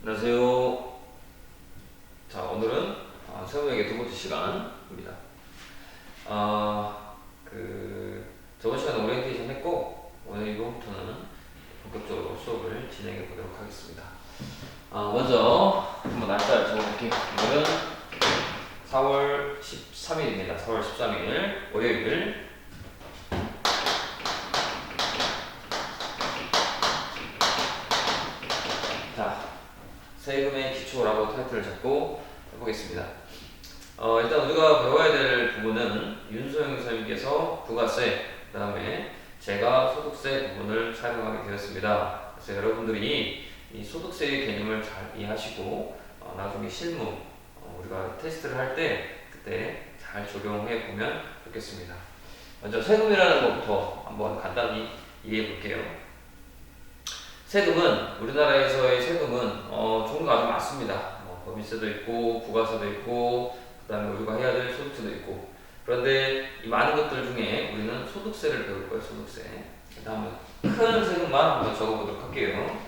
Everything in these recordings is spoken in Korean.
안녕하세요. 자, 오늘은 세무에게 두 번째 시간입니다. 저번 시간에 오리엔테이션 했고, 오늘 이번부터는 본격적으로 수업을 진행해 보도록 하겠습니다. 먼저 한번 날짜를 적어볼게요. 오늘은 4월 13일입니다. 4월 13일, 월요일. 자, 세금의 기초라고 타이틀을 잡고 해보겠습니다. 일단 우리가 배워야 될 부분은 윤소영 선생님께서 부가세, 그 다음에 제가 소득세 부분을 사용하게 되었습니다. 그래서 여러분들이 이 소득세의 개념을 잘 이해하시고 나중에 실무, 우리가 테스트를 할 때 그때 잘 적용해 보면 좋겠습니다. 먼저 세금이라는 것부터 한번 간단히 이해해 볼게요. 세금은 우리나라에서의 세금은 종류가 아주 많습니다. 법인세도 있고 부가세도 있고 그 다음에 우리가 해야 될 소득세도 있고, 그런데 이 많은 것들 중에 우리는 소득세를 배울 거예요. 소득세. 그 다음에 큰 세금만 한번 적어보도록 할게요.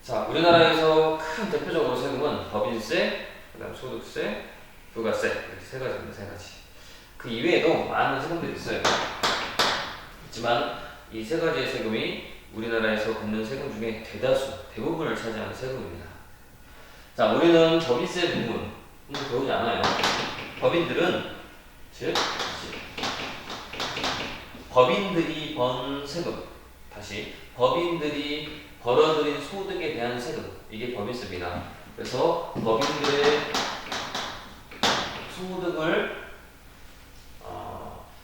자, 우리나라에서 큰 대표적으로 세금은 법인세, 그 다음 소득세, 부가세, 이렇게 세 가지입니다. 세 가지. 그 이외에도 많은 세금들이 있어요. 하지만 이 세 가지의 세금이 우리나라에서 걷는 세금 중에 대부분을 차지하는 세금입니다. 자, 우리는 법인세 부분 배우지 않아요. 법인들은, 즉, 법인들이 번 세금, 다시, 법인들이 벌어들인 소득에 대한 세금, 이게 법인세입니다. 그래서 법인들의 소득을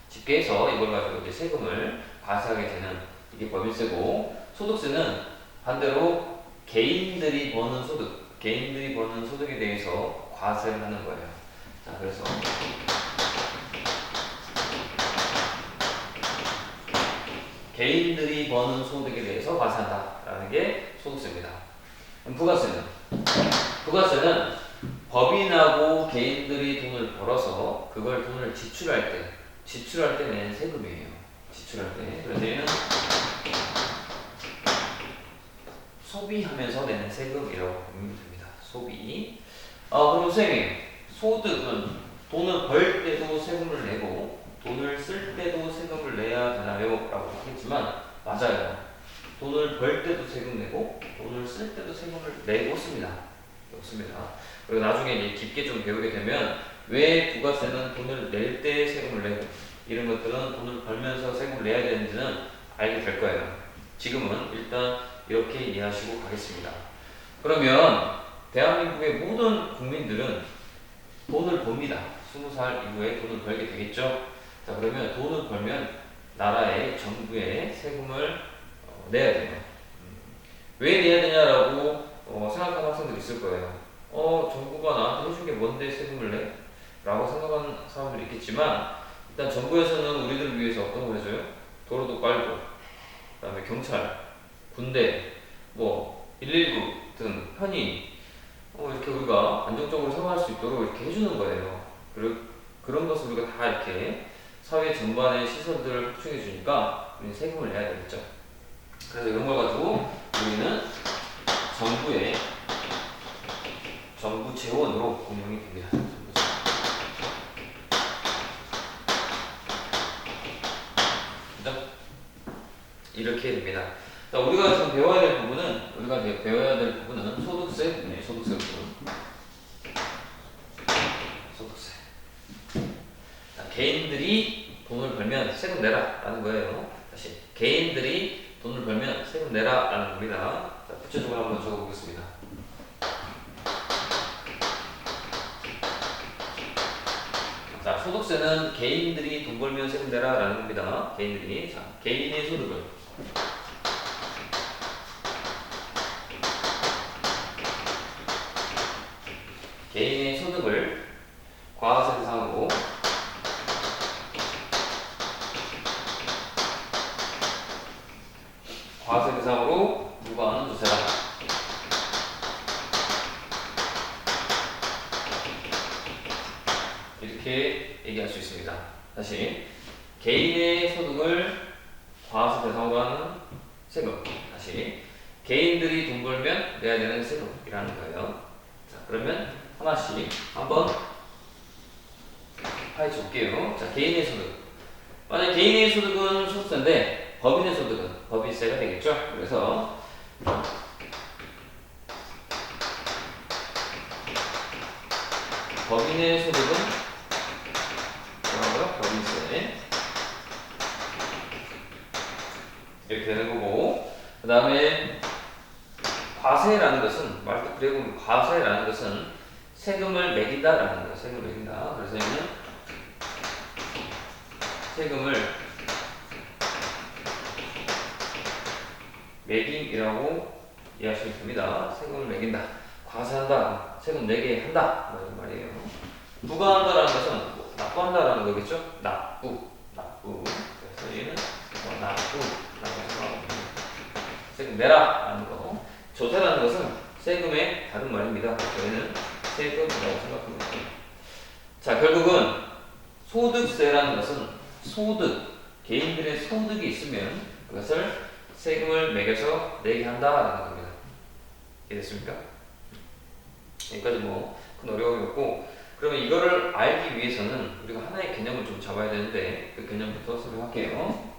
집계해서 이걸 가지고 이제 세금을 과세하게 되는 이게 법인세고, 소득세는 반대로 개인들이 버는 소득에 대해서 과세를 하는 거예요. 자, 그래서 개인들이 버는 소득에 대해서 과세한다라는 게 소득세입니다. 부가세는 법인하고 개인들이 돈을 벌어서 그걸 돈을 지출할 때 내는 세금이에요. 지출할 때. 그래서 얘는 소비하면서 내는 세금이라고 보면 됩니다. 소비. 그럼 선생님, 소득은 돈을 벌 때도 세금을 내고 돈을 쓸 때도 세금을 내야 되나요? 라고 하겠지만 맞아요. 돈을 벌 때도 세금 내고 돈을 쓸 때도 세금을 내고 씁니다. 그리고 나중에 이제 깊게 좀 배우게 되면 왜 부가세는 돈을 낼 때 세금을 내고 이런 것들은 돈을 벌면서 세금을 내야 되는지는 알게 될 거예요. 지금은 일단 이렇게 이해하시고 가겠습니다. 그러면 대한민국의 모든 국민들은 돈을 법니다. 20살 이후에 돈을 벌게 되겠죠. 자, 그러면 돈을 벌면 나라의 정부에 세금을 내야 돼요. 왜 내야 되냐라고 생각하는 학생들이 있을 거예요. 정부가 나한테 해준 게 뭔데 세금을 내? 라고 생각하는 사람들이 있겠지만, 일단 정부에서는 우리들을 위해서 어떤 걸 해줘요? 도로도 깔고, 그 다음에 경찰, 군대, 119 등 편의, 이렇게 우리가 안정적으로 생활할 수 있도록 이렇게 해주는 거예요. 그리고 그런 것을 우리가 다 이렇게 사회 전반의 시설들을 확충해 주니까 우리는 세금을 내야 되겠죠. 그래서 이런 걸 가지고 우리는 정부 재원으로 운영이 됩니다. 그죠? 이렇게 됩니다. 자, 우리가 지금 배워야 될 부분은 소득세 부분. 소득세. 자, 개인들이 돈을 벌면 세금 내라 라는 거예요. 다시, 개인들이 돈을 벌면 세금 내라 라는 겁니다. 자, 구체적으로 한번 적어보겠습니다. 자, 소득세는 개인들이 돈 벌면 세금 내라 라는 겁니다. 개인의 소득을 과세 대상으로 무과하는 조세다. 이렇게 얘기할 수 있습니다. 다시 개인의 소득을 과세 대상으로 하는 세금. 다시 개인들이 돈 벌면 내야 되는 세금이라는 거예요. 자, 그러면 하나씩 한번 파헤쳐 볼게요. 자, 개인의 소득. 만약 개인의 소득은 소득세인데 법인의 소득은 법인세가 되겠죠. 그래서 법인의 소득은 뭐라고요? 법인세 이렇게 되는 거고, 그 다음에 과세라는 것은 말 그대로 과세라는 것은 세금을 매긴다라는 거예요. 세금을 매긴다. 그래서 얘는 세금을 매김이라고 이해하시면 됩니다. 세금을 매긴다. 과세한다. 세금 내게 한다. 뭐 이런 말이에요. 부과한다라는 것은 뭐 납부한다라는 거겠죠? 납부. 그래서 얘는 납부라고 생각합니다. 세금 내라 라는 거. 조세라는 것은 세금의 다른 말입니다. 그래서 얘는 세금이라고 생각합니다. 자, 결국은 소득세라는 것은 개인들의 소득이 있으면 그것을 세금을 매겨서 내게 한다라는 겁니다. 이해됐습니까? 여기까지 뭐 큰 어려움이 없고, 그러면 이거를 알기 위해서는 우리가 하나의 개념을 좀 잡아야 되는데 그 개념부터 설명할게요.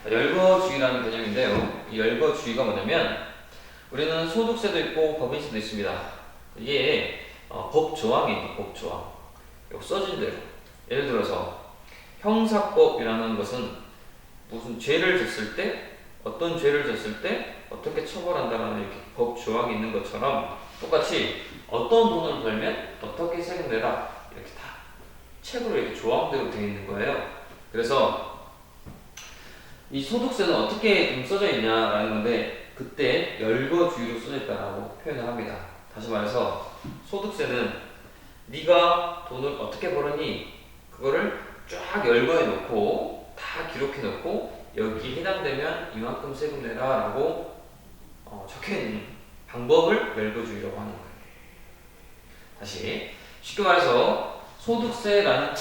열거주의라는 개념인데요. 이 열거주의가 뭐냐면 우리는 소득세도 있고 법인세도 있습니다. 이게 법 조항이에요. 법 조항. 여기 써진 대로. 예를 들어서 형사법이라는 것은 무슨 죄를 졌을 때, 어떤 죄를 졌을 때 어떻게 처벌한다라는 이렇게 법 조항이 있는 것처럼 똑같이 어떤 돈을 벌면 어떻게 세금 내라 이렇게 다 책으로 이렇게 조항대로 되어 있는 거예요. 그래서 이 소득세는 어떻게 좀 써져 있냐라는 건데 그때 열거주의로 써져 있다라고 표현을 합니다. 다시 말해서 소득세는 네가 돈을 어떻게 벌었니? 그거를 쫙 열거해 놓고 다 기록해 놓고 여기 해당되면 이만큼 세금 내라 라고 적혀 있는 방법을 열거주의라고 하는 거예요. 다시 쉽게 말해서 소득세라는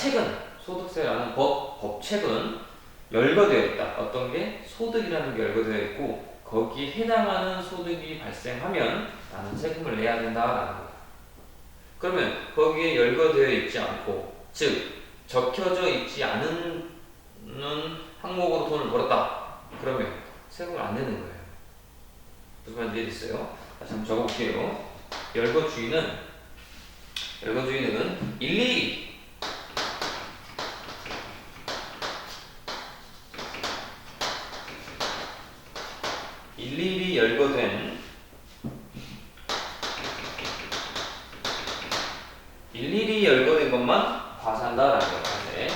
법책은 열거되어 있다. 어떤 게 소득이라는 게 열거되어 있고 거기에 해당하는 소득이 발생하면 나는 세금을 내야 된다라는 거예요. 그러면 거기에 열거되어 있지 않고, 즉 적혀져 있지 않은 항목으로 돈을 벌었다. 그러면 세금을 안 내는 거예요. 무슨 말인지 이해됐어요? 다시 한번 적어볼게요. 열거주의는 일일이 열거된 것만 과세한다라는 거예요.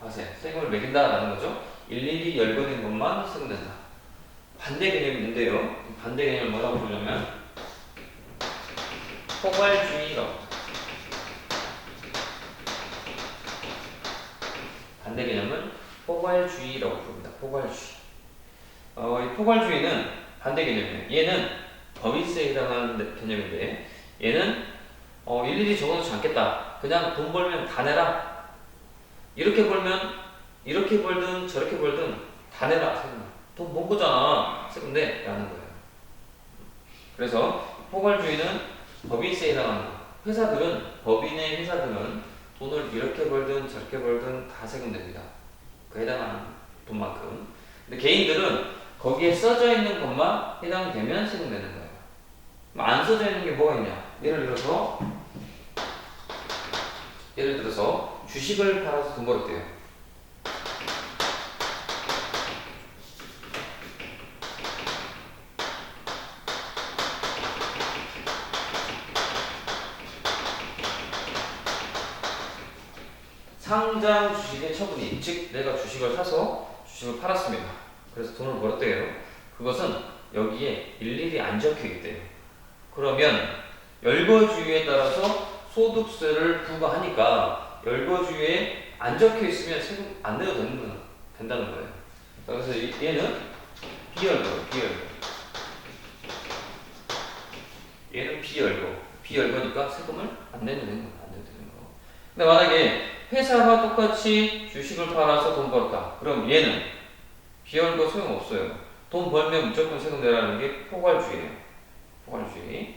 과세. 세금을 매긴다라는 거죠. 일일이 열거된 것만 세금 낸다. 반대 개념이 있는데요. 반대 개념을 뭐라고 부르냐면 포괄주의라고. 반대 개념은 포괄주의라고 부릅니다. 포괄주의. 이 포괄주의는 반대 개념이에요. 얘는 법인세에 해당하는 개념인데 얘는 일일이 적어놓지 않겠다. 그냥 돈 벌면 다 내라. 이렇게 벌면 이렇게 벌든 저렇게 벌든 다 내라. 세금. 돈 번 거잖아. 세금 내. 라는 거예요. 그래서 포괄주의는 법인세에 해당하는 거. 법인의 회사들은 돈을 이렇게 벌든 저렇게 벌든 다 세금 냅니다. 그 해당하는 돈만큼. 근데 개인들은 거기에 써져 있는 것만 해당되면 세금 내는 거예요. 안 써져 있는 게 뭐가 있냐? 예를 들어서 주식을 팔아서 돈 벌었대요. 상장 주식의 처분이, 즉 내가 주식을 사서 주식을 팔았습니다. 그래서 돈을 벌었대요. 그것은 여기에 일일이 안 적혀 있대요. 그러면 열거주의에 따라서 소득세를 부과하니까 열거주의에 안 적혀 있으면 세금 안 내도 된다는 거예요. 그래서 얘는 비열거. 얘는 비열거니까 세금을 안 내도 되는 거야. 안 내도 되는 거. 근데 만약에 회사가 똑같이 주식을 팔아서 돈 벌었다. 그럼 얘는 비열거 소용없어요. 돈 벌면 무조건 세금 내라는 게 포괄주의예요. 포괄주의.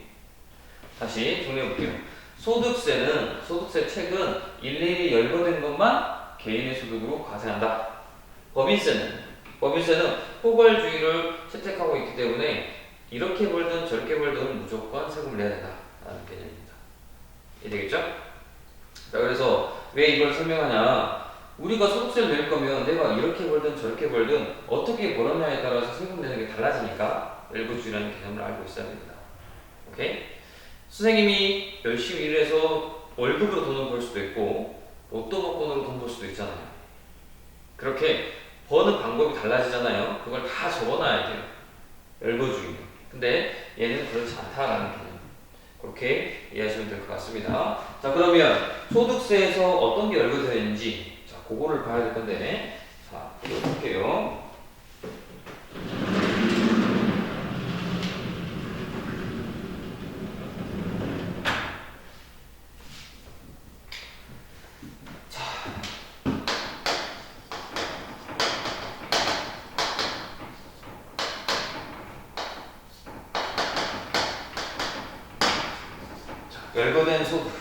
다시 정리해볼게요. 소득세 책은 일일이 열거된 것만 개인의 소득으로 과세한다. 법인세는 포괄주의를 채택하고 있기 때문에 이렇게 벌든 저렇게 벌든 무조건 세금을 내야 된다라는 개념입니다. 이해되겠죠? 자, 그래서 왜 이걸 설명하냐? 우리가 소득세를 낼 거면 내가 이렇게 벌든 저렇게 벌든 어떻게 벌었냐에 따라서 세금 내는 게 달라지니까 열거주의라는 개념을 알고 있어야 됩니다. 오케이? 선생님이 열심히 일해서 월급으로 돈을 벌 수도 있고 로또 복권으로 돈 벌 수도 있잖아요. 그렇게 버는 방법이 달라지잖아요. 그걸 다 적어놔야 돼요. 열거주의. 근데 얘는 그렇지 않다라는 개념. 그렇게 이해하시면 될 것 같습니다. 자, 그러면 소득세에서 어떤 게 열거되어 있는지 자, 그거를 봐야 될 건데 자, 볼게요. 열거된 소득.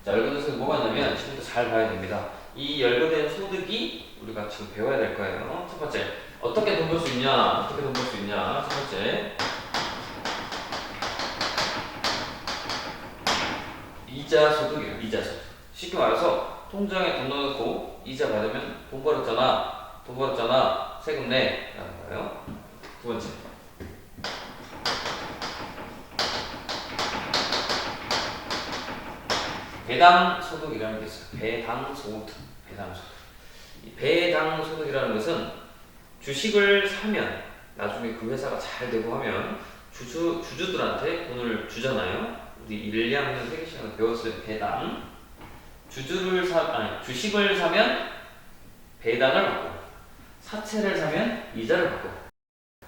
자, 열거된 소득 뭐가 있냐면 지금부터 잘 봐야 됩니다. 이 열거된 소득이 우리가 지금 배워야 될 거예요. 첫 번째, 어떻게 돈 벌 수 있냐? 첫 번째, 이자 소득이에요. 이자 소득. 쉽게 말해서 통장에 돈 넣어놓고 이자 받으면 돈 벌었잖아. 세금 내. 라는 거예요. 두 번째. 배당 소득이라는 게 있어요. 배당 소득. 이 배당 소득이라는 것은 주식을 사면 나중에 그 회사가 잘 되고 하면 주주들한테 돈을 주잖아요. 우리 1, 2학년 세계 시간에 배웠어요. 배당. 주식을 사면 배당을 받고 사채를 사면 이자를 받고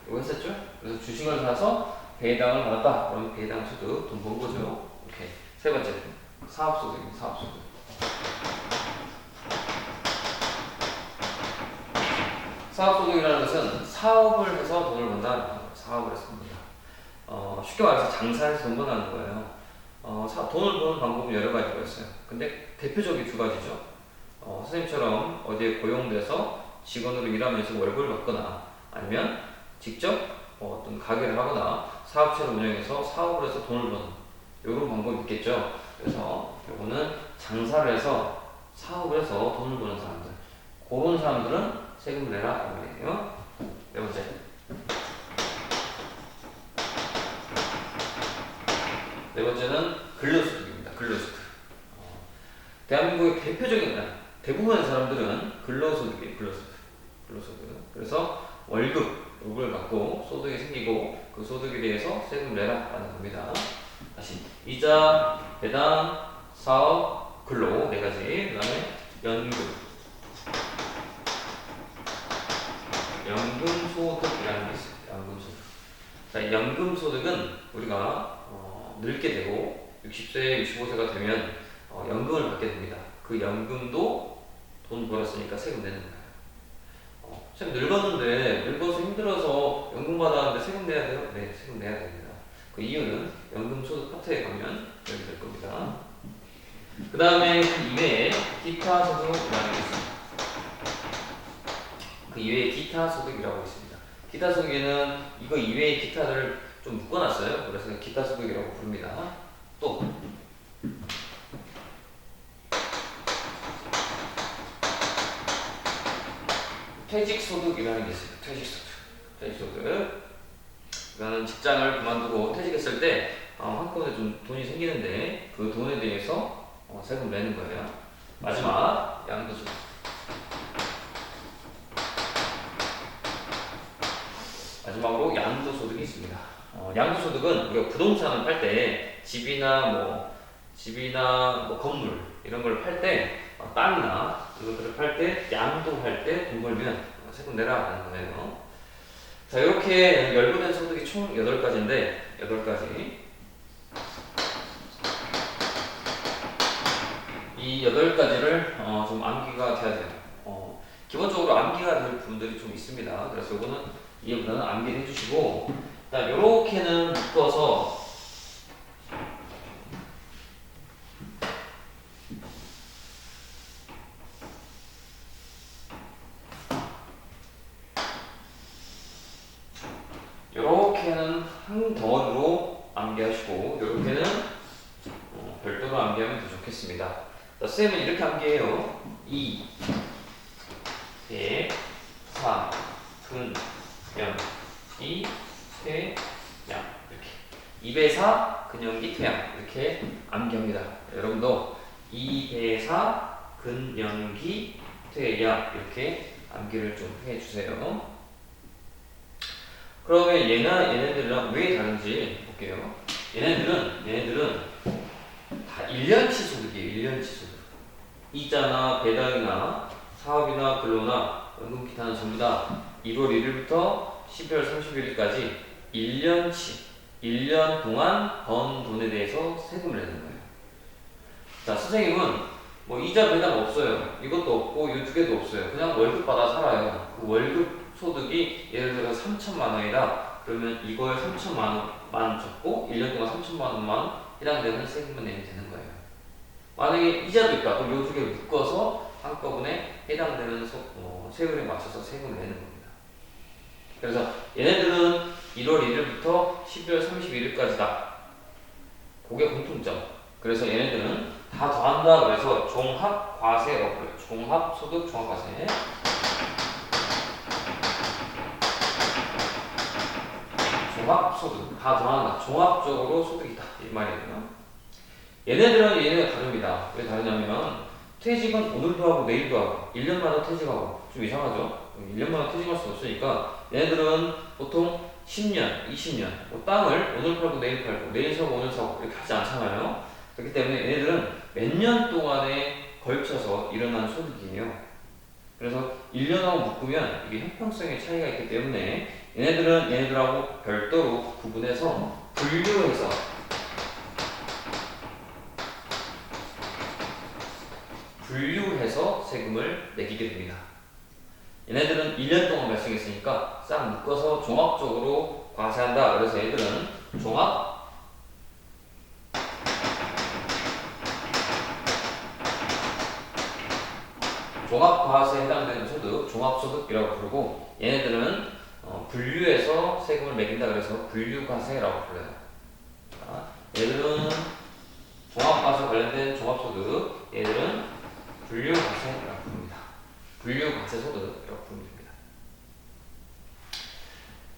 이거 했었죠? 그래서 주식을 사서 배당을 받았다. 그럼 배당 소득 돈 번 거죠. 오케이. 세 번째. 사업소득입니다. 사업소득. 사업소득이라는 것은 사업을 해서 돈을 번다. 사업을 해서 번다. 쉽게 말해서 장사해서 돈 버는 거예요. 돈을 버는 방법은 여러 가지가 있어요. 근데 대표적인 두 가지죠. 선생님처럼 어디에 고용돼서 직원으로 일하면서 월급을 받거나 아니면 직접 어떤 가게를 하거나 사업체를 운영해서 사업을 해서 돈을 버는 이런 방법이 있겠죠. 그래서 요거는 장사를 해서 사업을 해서 돈을 버는 사람들, 그런 사람들은 세금을 내라 이 말이에요. 네 번째. 네 번째는 근로소득입니다. 근로소득. 대한민국의 대부분의 사람들은 근로소득이에요. 근로소득. 그래서 월급을 갖고 소득이 생기고 그 소득에 대해서 세금을 내라라는 겁니다. 다시 이자, 배당, 사업, 근로 네 가지. 그다음에 연금소득이라는 게 있어요. 연금소득. 자, 연금소득은 우리가 늙게 되고 60세, 65세가 되면 연금을 받게 됩니다. 그 연금도 돈 벌었으니까 세금 내는 거예요. 참 늙어서 힘들어서 연금 받았는데 세금 내야 돼요? 네, 세금 내야 됩니다. 그 이유는 연금소득 파트에 가면 여기 될 겁니다. 그 다음에 그 이외에 기타 소득이라는 게 있습니다. 그 이외에 기타 소득이라고 있습니다. 기타 소득에는 이거 이외의 기타를 좀 묶어놨어요. 그래서 기타 소득이라고 부릅니다. 또 퇴직소득이라는 게 있어요. 퇴직소득. 그러니까 직장을 그만두고 퇴직했을 때 한꺼번에 좀 돈이 생기는데 그 돈에 대해서 세금 내는 거예요. 마지막 양도소득. 마지막으로 양도소득이 있습니다. 양도소득은 우리가 부동산을 팔 때 집이나 건물 이런 걸 팔 때 땅이나 이것들을 팔 때 양도할 때 돈 벌면 세금 내라 하는 거예요. 자, 이렇게 열분된 소득이 총 8가지인데 8가지. 이 8가지를 좀 암기가 돼야 돼요. 기본적으로 암기가 될 부분들이 좀 있습니다. 그래서 이거는 이해보다는 암기를 해주시고, 일단 이렇게는 묶어서 이렇게는 한 덩어리로 암기하시고, 이렇게는 별도로 암기하면 더 좋겠습니다. 자, 쌤은 이렇게 암기해요. 2, 100, 4, 근, 연, 2, 퇴, 양 이렇게 2배사, 근연기, 퇴양 이렇게 암기합니다. 여러분도 2배사, 근연기, 퇴양 이렇게 암기를 좀 해주세요. 그러면 얘네들이랑 왜 다른지 볼게요. 얘네들은 다 1년치 소득이에요. 1년치 소득. 이자나 배당이나 사업이나 근로나 연금 기타는 전부 다 1월 1일부터 12월 30일까지 1년치 1년 동안 번 돈에 대해서 세금을 내는 거예요. 자, 선생님은 뭐 이자 배당 없어요. 이것도 없고 이 두 개도 없어요. 그냥 월급 받아 살아요. 그 월급 소득이 예를 들어 3천만 원이다. 그러면 이거에 3천만 원 적고 1년 동안 3천만 원만 해당되는 세금을 내면 되는 거예요. 만약에 이자도 있다. 그럼 이 두 개를 묶어서 한꺼번에 해당되는 세율에 맞춰서 세금을 내는 겁니다. 그래서 얘네들은 1월 1일부터 12월 31일까지다. 그게 공통점. 그래서 얘네들은 다 더한다. 그래서 종합과세라고 그래요. 종합소득, 종합과세. 종합소득. 다 더한다. 종합적으로 소득이다. 이 말이에요. 얘네가 다릅니다. 왜 다르냐면 퇴직은 오늘도 하고 내일도 하고 1년마다 퇴직하고 좀 이상하죠? 1년마다 퇴직할 수 없으니까 얘네들은 보통 10년, 20년 뭐 땅을 오늘 팔고 내일 팔고 내일 사고 오늘 사고 이렇게 하지 않잖아요. 그렇기 때문에 얘네들은 몇 년 동안에 걸쳐서 일어난 소득이에요. 그래서 1년하고 묶으면 이게 형평성의 차이가 있기 때문에 얘네들은 얘네들하고 별도로 구분해서 분류해서 세금을 매기게 됩니다. 얘네들은 1년 동안 발생했으니까 싹 묶어서 종합적으로 과세한다. 그래서 얘들은 종합과세에 해당되는 소득, 종합소득이라고 부르고 얘네들은 분류해서 세금을 매긴다. 그래서 분류과세라고 불러요. 얘들은 종합과세 관련된 종합소득, 얘들은 분류과세라고 부릅니다. 분류과세 소득이라고 부릅니다.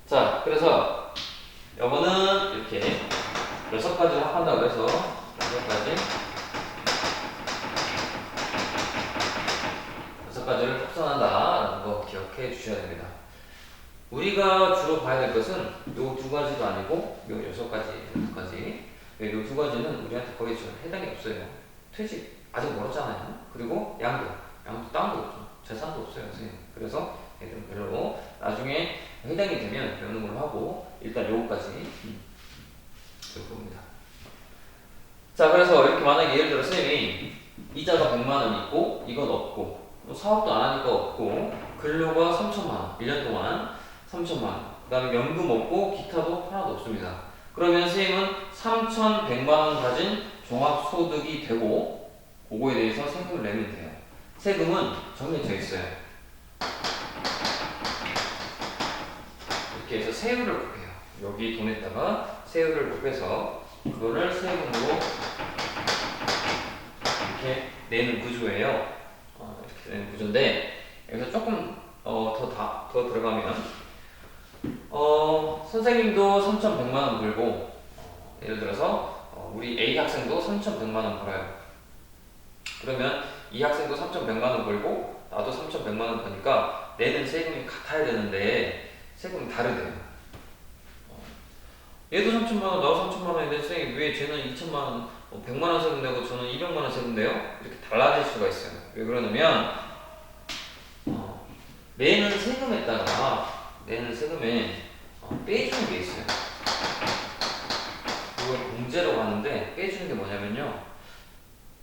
자, 그래서 요거는 이렇게 6가지를 합한다고 해서 6가지를 합산한다라는 거 기억해 주셔야 됩니다. 우리가 주로 봐야 될 것은 요 2가지도 아니고 요 6가지. 이 2가지는 우리한테 거의 지금 해당이 없어요. 퇴직 아직 멀었잖아요. 그리고 양도 땅도 없죠. 재산도 없어요, 선생님. 그래서 얘들은 별로 나중에 해당이 되면 배우는 걸로 하고 일단 요거까지 배워봅니다. 자, 그래서 이렇게 만약에 예를 들어 쌤이 이자가 100만 원 있고 이건 없고 뭐 사업도 안 하니까 없고 근로가 3천만 원 1년 동안 3천만 원 그 다음에 연금 없고 기타도 하나도 없습니다. 그러면 선생님은 3,100만 원 가진 종합소득이 되고 그거에 대해서 세금을 내면 돼요. 세금은 정해져 있어요. 이렇게 해서 세율을 곱해요. 여기 돈에다가 세율을 곱해서 그거를 세금으로 이렇게 내는 구조예요. 이렇게 내는 구조인데 여기서 조금 더 들어가면 선생님도 3,100만 원 벌고 예를 들어서 우리 A 학생도 3,100만 원 벌어요. 그러면 이 학생도 3,100만 원 벌고 나도 3,100만 원 버니까 내는 세금이 같아야 되는데 세금이 다르대요. 얘도 3,000만 원, 나도 3,000만 원인데 선생님 왜 쟤는 2,000만 원, 100만 원 세금 내고 저는 200만 원 세금 내요? 이렇게 달라질 수가 있어요. 왜 그러냐면 내는 세금에 따라 내는 세금에 빼주는 게 있어요. 그걸 공제라고 하는데 빼주는 게 뭐냐면요.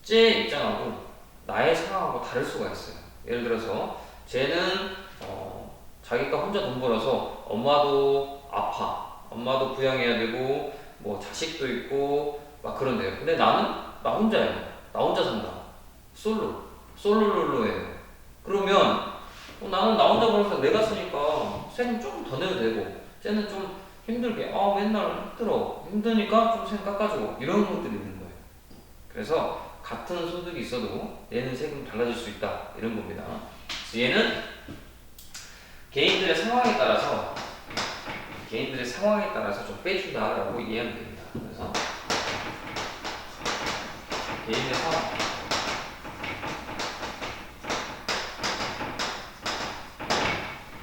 쟤 입장하고 나의 상황하고 다를 수가 있어요. 예를 들어서 쟤는 자기가 혼자 돈 벌어서 엄마도 아파, 엄마도 부양해야 되고 뭐 자식도 있고 막 그런데요. 근데 나는 나 혼자예요. 나 혼자 산다. 솔로예요. 그러면 나는 나 혼자 벌어서 내가 쓰니까 세금 조금 더 내도 되고 쟤는 좀 힘들게 맨날 힘드니까 좀 세금 깎아주고 이런 것들이 있는 거예요. 그래서 같은 소득이 있어도 내는 세금 달라질 수 있다 이런 겁니다. 그래서 얘는 개인들의 상황에 따라서 좀 빼준다라고 이해하면 됩니다. 그래서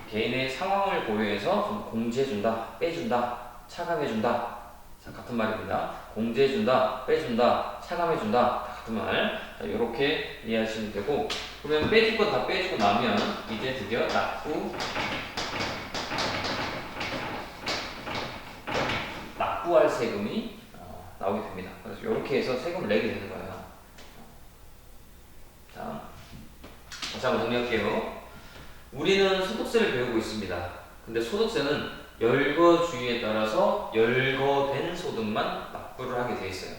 개인의 상황을 고려해서 좀 공제해준다, 빼준다, 차감해준다. 자, 같은 말입니다. 공제해준다, 빼준다, 차감해준다. 다 같은 말. 자, 이렇게 이해하시면 되고, 그러면 빼줄 거 다 빼주고 나면 이제 드디어 납부할 세금이 나오게 됩니다. 그래서 이렇게 해서 세금을 내게 되는 거예요. 자, 다시 한번 정리할게요. 우리는 소득세를 배우고 있습니다. 근데 소득세는 열거주의에 따라서 열거된 소득만 납부를 하게 돼 있어요.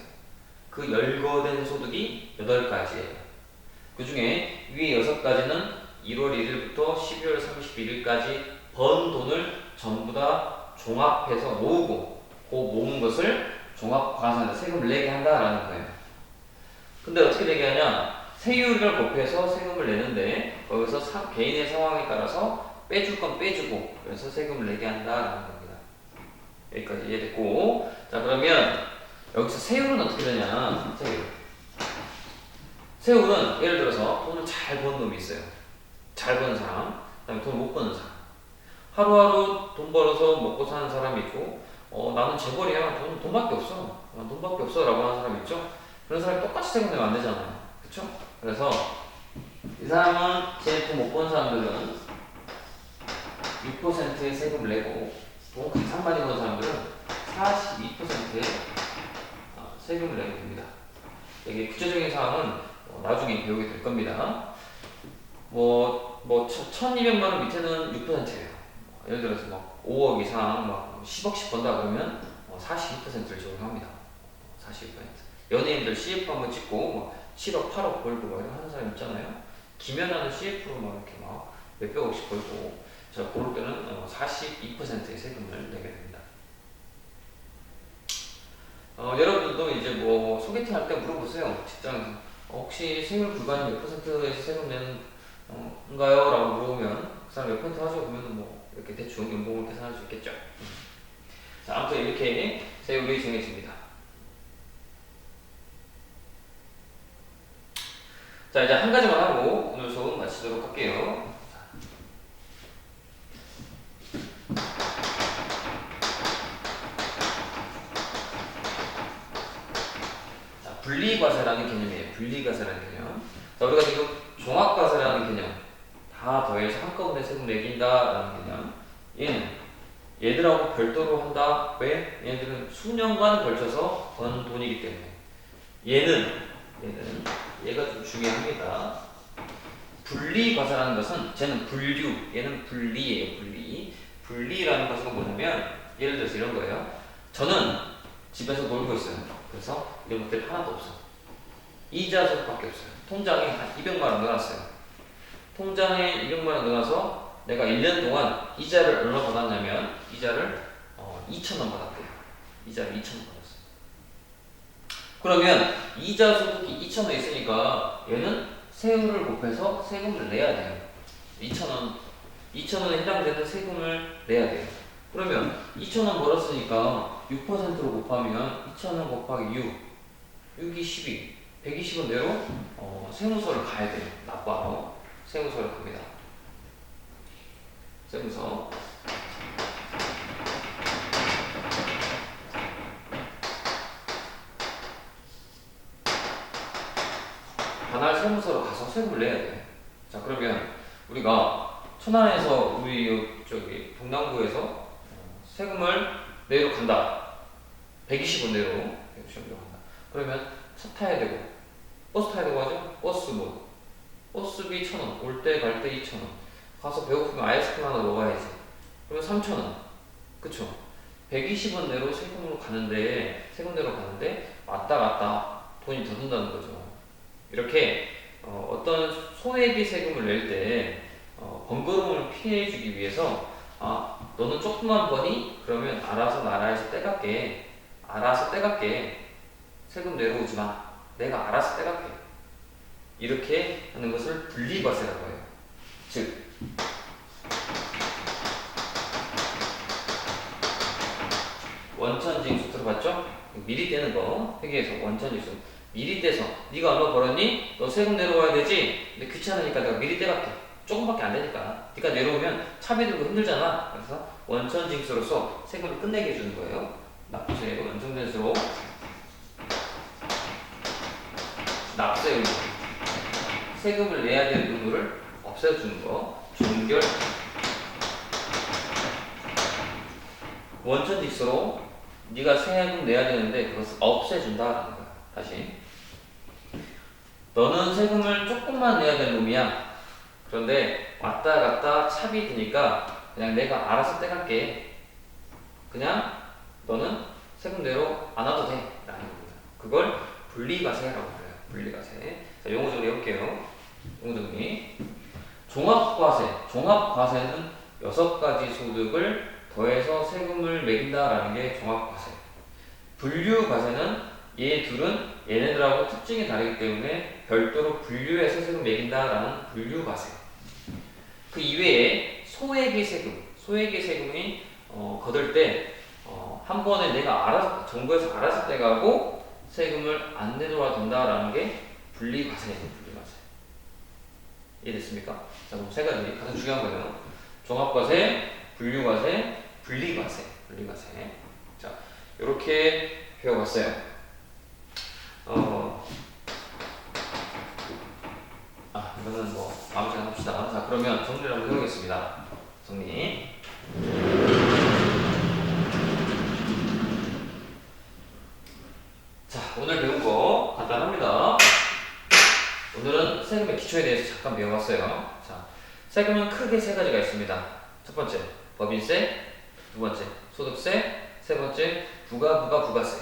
그 열거된 소득이 8가지예요. 그 중에 위에 6가지는 1월 1일부터 12월 31일까지 번 돈을 전부 다 종합해서 모으고 그 모은 것을 종합과세한다, 세금을 내게 한다라는 거예요. 근데 어떻게 되게 하냐? 세율을 곱해서 세금을 내는데 거기서 개인의 상황에 따라서 빼줄 건 빼주고 그래서 세금을 내게 한다라는 겁니다. 여기까지 이해됐고, 자 그러면 여기서 세율은 어떻게 되냐? 세율은 예를 들어서 돈을 잘 버는 놈이 있어요. 잘 버는 사람, 그다음에 돈 못 버는 사람. 하루하루 돈 벌어서 먹고 사는 사람이 있고, 나는 재벌이야, 돈밖에 없어, 돈밖에 없어라고 하는 사람 있죠. 그런 사람이 똑같이 세금 내면 안 되잖아요. 그렇죠? 그래서 이 사람은 제일 돈 못 버는 사람들은 6%의 세금을 내고 돈 가장 많이 버는 사람들은 42%의 세금을 내게 됩니다. 이게 구체적인 사항은 나중에 배우게 될 겁니다. 1200만 원 밑에는 6%예요. 예를 들어서 5억 이상 10억씩 번다 그러면 42%를 적용합니다. 42%. 연예인들 CF 한번 찍고 7억, 8억 벌고 이런 하는 사람 있잖아요. 김연아는 CF로 이렇게 몇백억씩 벌고, 자, 그럴 때는 42%의 세금을 내게 됩니다. 여러분들도 이제 소개팅 할 때 물어보세요. 직장에서 혹시 세율 불가능 몇 %에서 세금 내는 인가요? 라고 물어보면 그 사람 몇 % 하죠? 그러면 이렇게 대충 연봉을 계산할 수 있겠죠. 자, 아무튼 이렇게 세율이 정해집니다. 자, 이제 한 가지만 하고 오늘 수업 마치도록 할게요. 자, 분리과세라는 개념이에요. 분리과세라는 개념. 자, 우리가 지금 종합과세라는 개념 다 더해서 한꺼번에 세금 매긴다라는 개념. 얘들하고 별도로 한다. 왜? 얘들은 수년간 걸쳐서 번 돈이기 때문에. 얘가 좀 중요합니다. 분리과세라는 것은 쟤는 분류, 얘는 분리예요. 분리라는 것은 뭐냐면 예를 들어서 이런 거예요. 저는 집에서 놀고 있어요. 그래서 이런 것들이 하나도 없어. 이자 소득밖에 없어요. 통장에 한 200만 원 넣어놨어요. 통장에 200만 원 넣어서 내가 1년 동안 이자를 얼마 받았냐면 이자를 2,000원 받았대요. 이자를 2,000원 받았어요. 그러면 이자 소득이 2,000원 있으니까 얘는 세율을 곱해서 세금을 내야 돼요. 2,000원에 해당되는 세금을 내야 돼요. 그러면 2,000원 벌었으니까 6%로 곱하면 2,000원 곱하기 6이 12, 120원 내로 세무서를 가야 돼요. 납부하러 세무서를 갑니다. 세무서. 관할 세무서로 가서 세금을 내야 돼요. 자, 그러면 우리가 천안에서 우리 저기 동남구에서 세금을 내러 간다. 120원 내로 120원 내로 간다. 그러면 차 타야 되고 버스 타야 되고 하죠. 버스 뭐 버스비 1,000원, 올 때 갈 때 2,000원. 가서 배고프면 아이스크림 하나 먹어야지. 그러면 3,000원. 그쵸? 120원 내로 세금 내러 가는데 왔다 갔다 돈이 더 든다는 거죠. 이렇게 어떤 소액의 세금을 낼 때 번거로움을 피해주기 위해서 너는 조금만 버니? 그러면 알아서 나라에서 떼갈게. 알아서 떼갈게. 세금 내려오지 마. 내가 알아서 떼갈게. 이렇게 하는 것을 분리과세라고 해요. 즉 원천징수 들어봤죠? 미리 떼는 거 회계에서 원천징수 미리 떼서 네가 얼마 벌었니? 너 세금 내려와야 되지? 근데 귀찮으니까 내가 미리 떼갈게. 조금밖에 안 되니까 네가 내려오면 차비 들고 힘들잖아. 그래서 원천징수로서 세금을 끝내게 해주는 거예요. 납부세로 완성된 수로 납세 의무 세금을 내야 될 의무를 없애주는 거. 종결 원천징수로 네가 세금 내야 되는데 그것을 없애준다라는 거야. 다시 너는 세금을 조금만 내야 될 놈이야. 그런데 왔다 갔다 차비 드니까 그냥 내가 알아서 떼갈게. 그냥 너는 세금 내로 안 와도 돼 라는 겁니다. 그걸 분리과세라고 불러요. 분리과세. 자, 용어 정리 해볼게요. 용어 정리. 종합과세는 6가지 소득을 더해서 세금을 매긴다라는 게 종합과세. 분류과세는 얘 둘은 얘네들하고 특징이 다르기 때문에 별도로 분류해서 세금 매긴다라는 분류과세. 그 이외에 소액의 세금이 거둘 때 한 번에 내가 알아서 정부에서 알아서 떼가고 세금을 안 내도록 된다라는 게 분리과세예요. 분리과세. 이해됐습니까? 자, 그럼 세 가지 가장 중요한 거예요. 종합과세, 분류과세, 분리과세. 자, 이렇게 배워봤어요. 이거는 뭐 다음 시간에 합시다. 자, 그러면 정리를 한번 해보겠습니다. 정리. 자, 오늘 배운 거 간단합니다. 오늘은 세금의 기초에 대해서 잠깐 배워봤어요. 자, 세금은 크게 세 가지가 있습니다. 첫 번째, 법인세. 두 번째, 소득세. 세 번째, 부가세.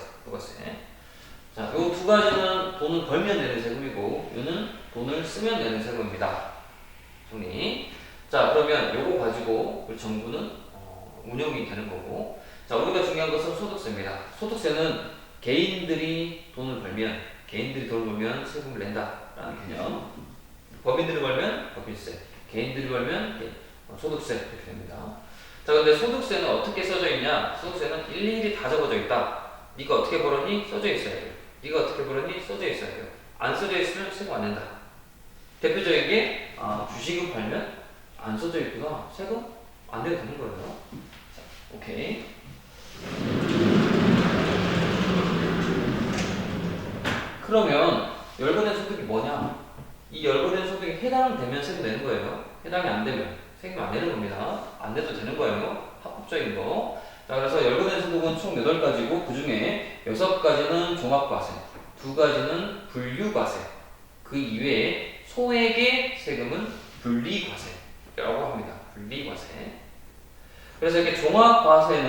자, 요 두 가지는 돈을 벌면 내는 세금이고, 요는 돈을 쓰면 내는 세금입니다. 정리. 자, 그러면 요거 가지고 우리 정부는 운영이 되는 거고, 자, 우리가 중요한 것은 소득세입니다. 소득세는 개인들이 돈을 벌면 세금을 낸다라는 개념. 법인들이 벌면 법인세, 개인들이 벌면 소득세 이렇게 됩니다. 자, 근데 소득세는 어떻게 써져 있냐? 소득세는 일일이 다 적어져 있다. 네가 어떻게 벌었니? 써져 있어야 돼요. 네가 어떻게 벌었니? 써져 있어야 돼요. 안 써져 있으면 세금 안 낸다. 대표적인 게 주식을 팔면 안 써져 있구나. 세금 안 내도 되는 거예요. 자, 오케이. 그러면 열거된 소득이 뭐냐? 이 열거된 소득이 해당되면 세금 내는 거예요. 해당이 안 되면 세금 안 내는 겁니다. 안 내도 되는 거예요. 합법적인 거. 자, 그래서 열거된 소득은 총 8가지고 그 중에 6가지는 종합과세, 2가지는 분류과세, 그 이외에 소액의 세금은 분리과세라고 합니다. 분리과세. 그래서 이렇게 종합과세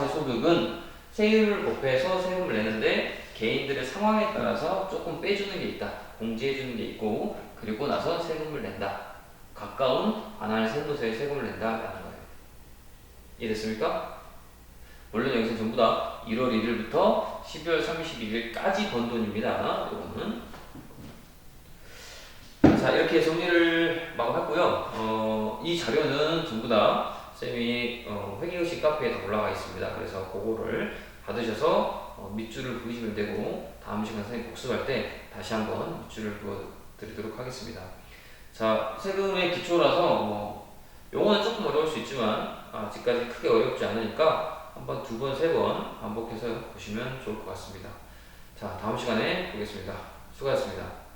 소득은 세율을 곱해서 세금을 내는데 개인들의 상황에 따라서 조금 빼주는 게 있다. 공제해주는 게 있고, 그리고 나서 세금을 낸다. 가까운 안할 세무서에 세금을 낸다라는 거예요. 이해됐습니까? 물론 여기서 전부 다 1월 1일부터 12월 31일까지 번 돈입니다. 이거는. 자, 이렇게 정리를 마감했고요. 이 자료는 전부 다 쌤이 회계의식 카페에 다 올라가 있습니다. 그래서 그거를 받으셔서 밑줄을 그으시면 되고, 다음 시간 선생님 복습할 때 다시 한번 밑줄을 그어드리도록 하겠습니다. 자, 세금의 기초라서 용어는 조금 어려울 수 있지만 아직까지 크게 어렵지 않으니까 한번 2번, 3번 반복해서 보시면 좋을 것 같습니다. 자, 다음 시간에 보겠습니다. 수고하셨습니다.